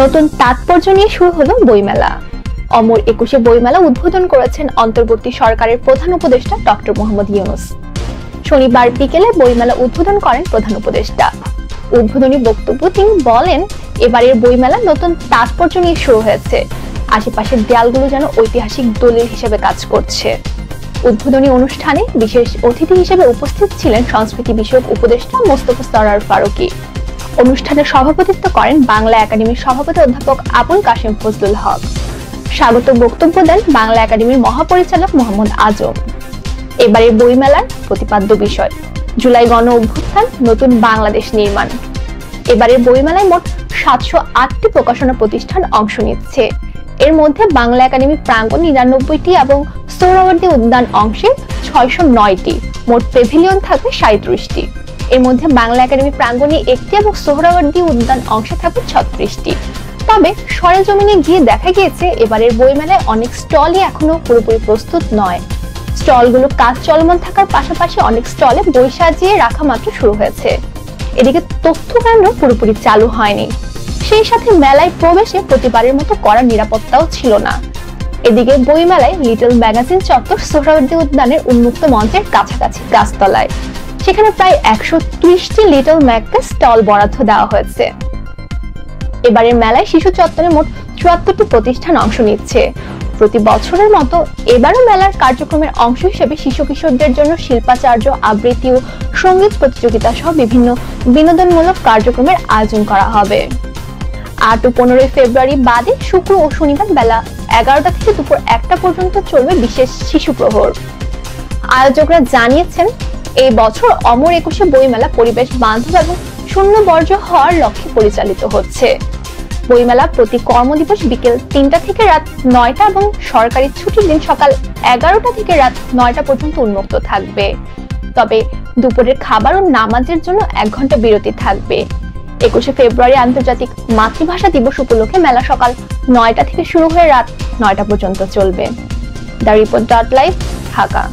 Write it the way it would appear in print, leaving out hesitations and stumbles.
নতুন তাৎপর্য নিয়ে শুরু হলো বইমেলা। অমর 21 বইমেলা উদ্বোধন করেছেন অন্তর্বর্তী সরকারের প্রধান উপদেষ্টা ডক্টর মোহাম্মদ ইউনূস। শনিবার বিকেলে বইমেলা উদ্বোধন করেন প্রধান উপদেষ্টা। উদ্বোধনী বক্তব্য তিনি বলেন, এবারের বইমেলা নতুন তাৎপর্য নিয়ে শুরু হয়েছে। আশেপাশের দেয়ালগুলো যেন ঐতিহাসিক দলিল হিসেবে কাজ করছে। উদ্বোধনী অনুষ্ঠানে বিশেষ অতিথি হিসেবে উপস্থিত ছিলেন সংস্কৃতি বিষয়ক উপদেষ্টা মোস্তফা সরয়ার ফারুকী। অনুষ্ঠানে সভাপতিত্ব করেন বাংলা একাডেমির সভাপতি অধ্যাপক আবুল কাশেম ফজলুল হক। স্বাগত বক্তব্য দেন বাংলা একাডেমির মহাপরিচালক মোহাম্মদ আজম। এবারের বইমেলার প্রতিপাদ্য বিষয় জুলাই গণ অভ্যুত্থান, নতুন বাংলাদেশ নির্মাণ। এবারের বইমেলায় মোট 708টি প্রকাশনা প্রতিষ্ঠান অংশ নিচ্ছে। এর মধ্যে বাংলা একাডেমি প্রাঙ্গণ 99টি এবং সোহরাওয়ার্দী উদ্যান অংশে 609টি। মোট পেভিলিয়ন থাকবে 37টি। এর মধ্যে বাংলা একাডেমি প্রাঙ্গণে 1টি এবং সোহরাওয়ার্দী উদ্যান অংশে থাকবে 36টি। তবে সরেজমিনে গিয়ে দেখা গিয়েছে এবারের বইমেলায় অনেক স্টলই এখনো পুরোপুরি প্রস্তুত নয়। স্টলগুলো কাজ চলমান থাকার পাশাপাশি অনেক স্টলে বই সাজিয়ে রাখা মাত্র শুরু হয়েছে। এদিকে তথ্য কেন্দ্র পুরোপুরি চালু হয়নি। সেই সাথে মেলায় প্রবেশে প্রতিবারের মতো কড়া নিরাপত্তাও ছিল না। এদিকে বইমেলায় লিটল ম্যাগাজিন চত্বর সোহরাওয়ার্দী উদ্যানের উন্মুক্ত মঞ্চের কাছাকাছি গাছতলায়, সেখানে প্রায় 130টি লিটল ম্যাগকে স্টল বরাদ্দ দেওয়া হয়েছে। এবারের মেলায় শিশু চত্বরে মোট 74টি প্রতিষ্ঠান অংশ নিচ্ছে। প্রতি বছরের মতো এবারও মেলার কার্যক্রমের অংশ হিসেবে শিশু কিশোরদের জন্য শিল্পাচার্য, আবৃত্তি ও সঙ্গীত প্রতিযোগিতা সহ বিভিন্ন বিনোদনমূলক কার্যক্রমের আয়োজন করা হবে। 8 ও 15 ফেব্রুয়ারি বাদে শুক্র ও শনিবার বেলা 11টা থেকে দুপুর 1টা পর্যন্ত চলবে বিশেষ শিশু প্রহর। আয়োজকরা জানিয়েছেন, এই বছর অমর 21 বইমেলা পরিবেশ বান্ধব এবং শূন্য বর্জ্য হওয়ার লক্ষ্যে পরিচালিত হচ্ছে। বইমেলা প্রতি কর্মদিবস বিকেল 3টা থেকে রাত 9টা এবং সরকারি ছুটির দিন সকাল 11টা থেকে রাত 9টা পর্যন্ত উন্মুক্ত থাকবে। তবে দুপুরের খাবার ও নামাজের জন্য 1 ঘন্টা বিরতি থাকবে। 21 ফেব্রুয়ারি আন্তর্জাতিক মাতৃভাষা দিবস উপলক্ষে মেলা সকাল 9টা থেকে শুরু হয়ে রাত 9টা পর্যন্ত চলবে। দ্য রিপোর্ট.লাইভ, ঢাকা।